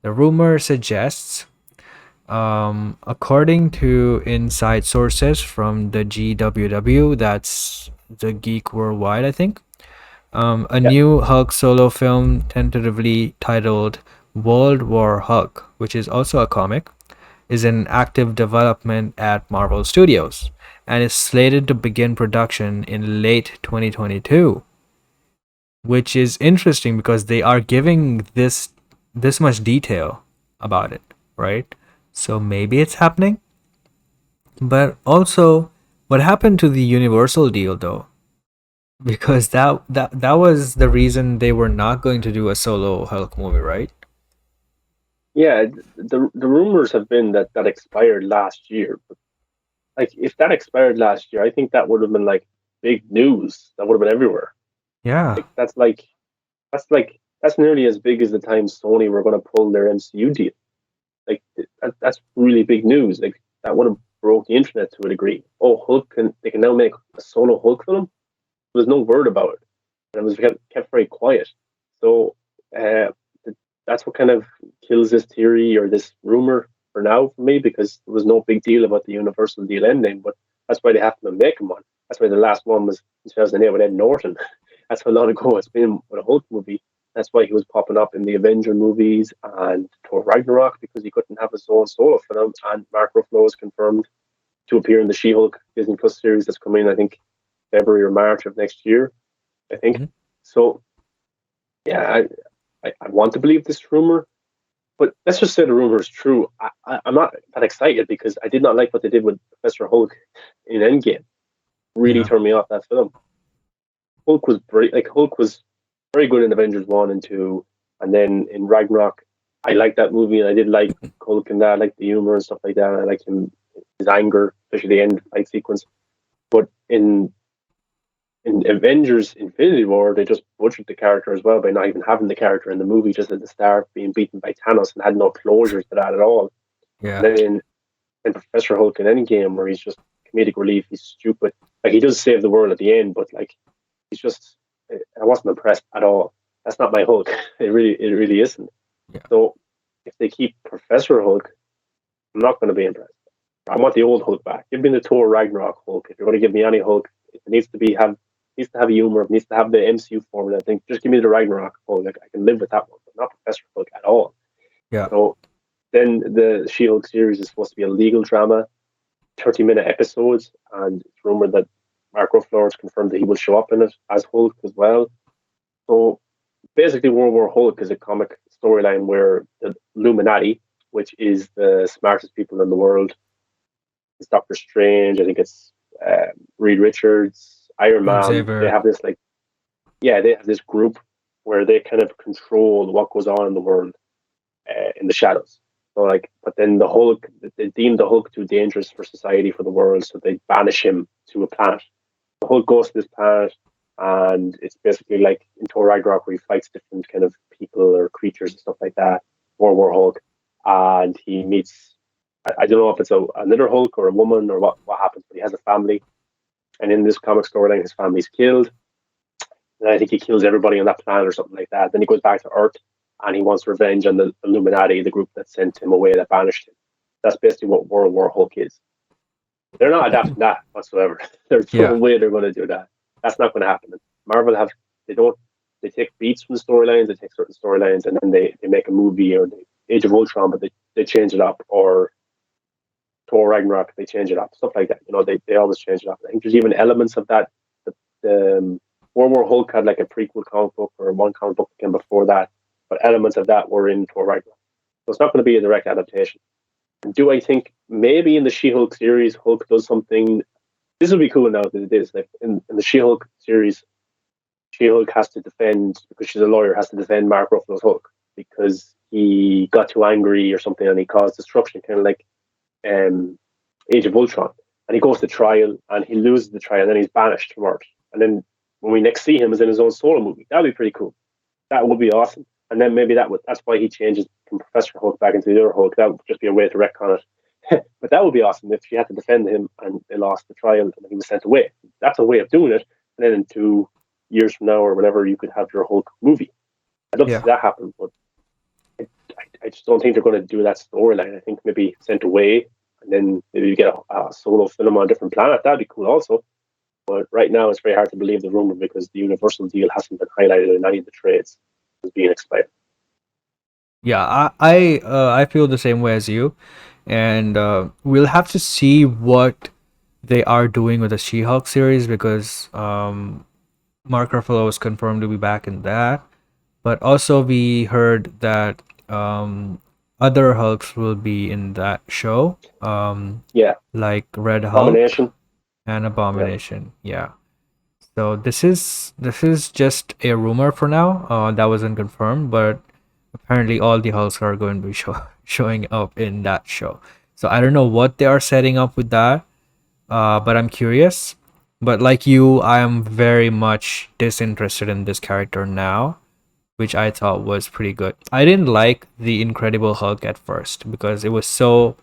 The rumor suggests, according to inside sources from the GWW, that's the Geek Worldwide, I think, a Yeah. new Hulk solo film tentatively titled World War Hulk, which is also a comic, is in active development at Marvel Studios and is slated to begin production in late 2022, which is interesting because they are giving this much detail about it, right? So maybe it's happening. But also, what happened to the Universal deal though? Because that was the reason they were not going to do a solo Hulk movie, right? Yeah, the rumors have been that that expired last year. But like, if that expired last year, I think that would have been like big news. That would have been everywhere. Yeah. Like, that's nearly as big as the time Sony were going to pull their MCU deal. Like, that's really big news. Like, that would have broke the internet to a degree. Oh, Hulk can they can now make a solo Hulk film? There was no word about it, and it was kept very quiet. So uh, that's what kind of kills this theory or this rumor for now for me, because there was no big deal about the Universal deal ending, but that's why they have to make one. That's why the last one was in 2008 with Ed Norton. That's how long ago it's been with a Hulk movie. That's why he was popping up in the Avenger movies and Thor Ragnarok, because he couldn't have his own solo film. And Mark Ruffalo is confirmed to appear in the She-Hulk Disney Plus series that's coming, I think, February or March of next year. I think Mhm. so. Yeah, I want to believe this rumor, but let's just say the rumor is true. I'm not that excited because I did not like what they did with Professor Hulk in Endgame. Really Yeah. turned me off that film. Hulk was very good in Avengers 1 and 2, and then in Ragnarok, I liked that movie, and I did like Hulk and that. I liked the humor and stuff like that. And I liked him, his anger, especially the end fight sequence. But in Avengers Infinity War, they just butchered the character as well by not even having the character in the movie, just at the start being beaten by Thanos and had no closure to that at all. And Yeah. then in Professor Hulk in Endgame, where he's just comedic relief, he's stupid. Like, he does save the world at the end, but like, he's just, I wasn't impressed at all. That's not my Hulk. It really isn't. Yeah. So if they keep Professor Hulk, I'm not going to be impressed. I want the old Hulk back. Give me the Thor Ragnarok Hulk. If you're going to give me any Hulk, it needs to have humor. It needs to have the MCU formula. I think just give me the Ragnarok Hulk. Like, I can live with that one, but not Professor Hulk at all. Yeah. So then the She-Hulk series is supposed to be a legal drama, 30-minute episodes, and it's rumored that Mark Ruffalo has confirmed that he will show up in it as Hulk as well. So basically, World War Hulk is a comic storyline where the Illuminati, which is the smartest people in the world, it's Doctor Strange. I think it's Reed Richards, Iron Man. They Xavier. have this like, yeah, they have this group where they kind of control what goes on in the world in the shadows. So like, but then the Hulk, they deem the Hulk too dangerous for society, for the world, so they banish him to a planet. The Hulk goes to this planet, and it's basically like in Thor Ragnarok, where he fights different kind of people or creatures and stuff like that. World War Hulk, and he meets. I don't know if it's another Hulk or a woman or what happens, but he has a family, and in this comic storyline, his family's killed, and I think he kills everybody on that planet or something like that. Then he goes back to Earth, and he wants revenge on the Illuminati, the group that sent him away, that banished him. That's basically what World War Hulk is. They're not adapting that whatsoever. There's no Yeah. way they're going to do that. That's not going to happen. Marvel have they don't they take beats from the storylines, they take certain storylines, and then they make a movie, or the Age of Ultron, but they change it up, or Thor Ragnarok, they change it up, stuff like that. They always change it up. I think there's even elements of that. The World War Hulk had like a prequel comic book, or one comic book that came before that, but elements of that were in Thor Ragnarok. So it's not going to be a direct adaptation. Do I think maybe in the She-Hulk series, Hulk does something? This would be cool now that it is. Like in the She-Hulk series, She-Hulk has to defend, because she's a lawyer, has to defend Mark Ruffalo's Hulk because he got too angry or something, and he caused destruction, kind of like um, Age of Ultron. And he goes to trial, and he loses the trial, and then he's banished from Earth. And then when we next see him, is in his own solo movie. That'd be pretty cool. That would be awesome. And then maybe that's why he changes from Professor Hulk back into the other Hulk. That would just be a way to retcon it. But that would be awesome if she had to defend him and they lost the trial and he was sent away. That's a way of doing it. And then in 2 years from now or whatever, you could have your Hulk movie. I'd love to see Yeah. that happen, but I I just don't think they're going to do that storyline. I think maybe sent away, and then maybe you get a solo film on a different planet. That'd be cool also. But right now, it's very hard to believe the rumor because the Universal deal hasn't been highlighted in any of the trades as being expired. Yeah, I feel the same way as you, and we'll have to see what they are doing with the She-Hulk series because Mark Ruffalo was confirmed to be back in that, but also we heard that other Hulks will be in that show, Yeah, like Red Hulk Abomination. and Yeah, Abomination. Yeah. So this is just a rumor for now. That wasn't confirmed, but apparently all the Hulks are going to be showing up in that show. So I don't know what they are setting up with that. But I'm curious. But like you, I am very much disinterested in this character now, which I thought was pretty good. I didn't like the Incredible Hulk at first because it was so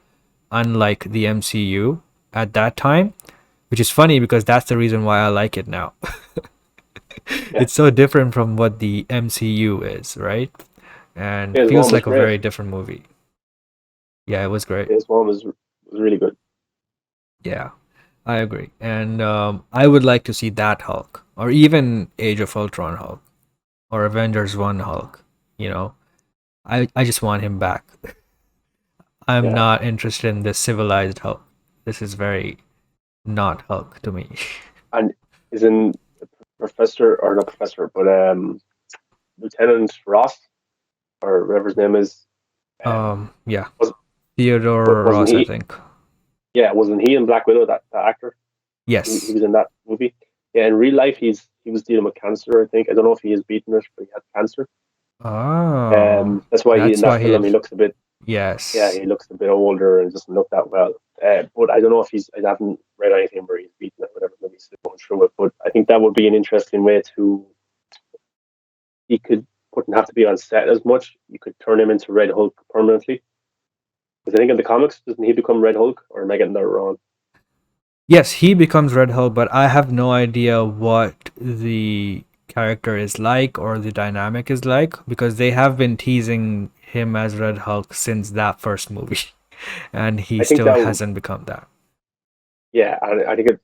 unlike the MCU at that time, which is funny because that's the reason why I like it now. yeah. It's so different from what the MCU is, right? And Phase one feels was like a great. very different movie. Yeah, it was great. Phase one was really good. Yeah, I agree. And I would like to see that Hulk, or even Age of Ultron Hulk, or Avengers 1 Hulk. You know, I just want him back. I'm Yeah, not interested in this civilized Hulk. This is very not Hulk to me. and is in Professor or not Professor, but Lieutenant Ross or whatever his name is. Yeah, Was Theodore wasn't Ross, I he? think. Yeah, wasn't he in Black Widow? That actor. He Yes. was in that movie. Yeah, in real life, he was dealing with cancer. I think I don't know if he has beaten it, but he had cancer. Oh, That's why he in that's that why he film had. he looks a bit. Yeah, Yes. he looks a bit older and doesn't look that well. But I don't know if he's. I haven't read anything where he's beaten it, whatever. Maybe he's still going through it. But I think that would be an interesting way to. He could wouldn't have to be on set as much. You could turn him into Red Hulk permanently. Because I think in the comics, doesn't he become Red Hulk, or am I getting that wrong? Yes, he becomes Red Hulk, but I have no idea what the character is like or the dynamic is like because they have been teasing him as Red Hulk since that first movie, and he I think still that hasn't become that. yeah, I think if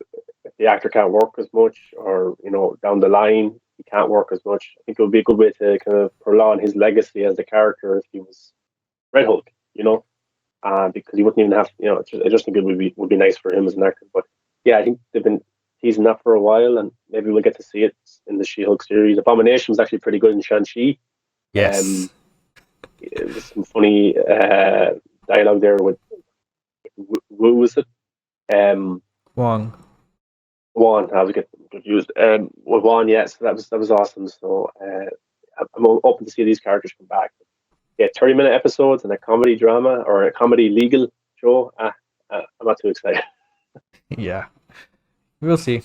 the actor can't work as much, or down the line he can't work as much, I think it would be a good way to kind of prolong his legacy as the character if he was Red Hulk, because he wouldn't even have, I just think it would be nice for him as an actor. But yeah, I think they've been teasing that for a while, and maybe we'll get to see it in the She-Hulk series. Abomination was actually pretty good in Shang-Chi. Um, Yes, there's some funny dialogue there with who was it? Um, Wong. Juan, I was getting confused. With Juan, yes, that was awesome. So I'm open to see these characters come back. Yeah, 30-minute episodes and a comedy drama or a comedy legal show. I'm not too excited. Yeah, we'll see.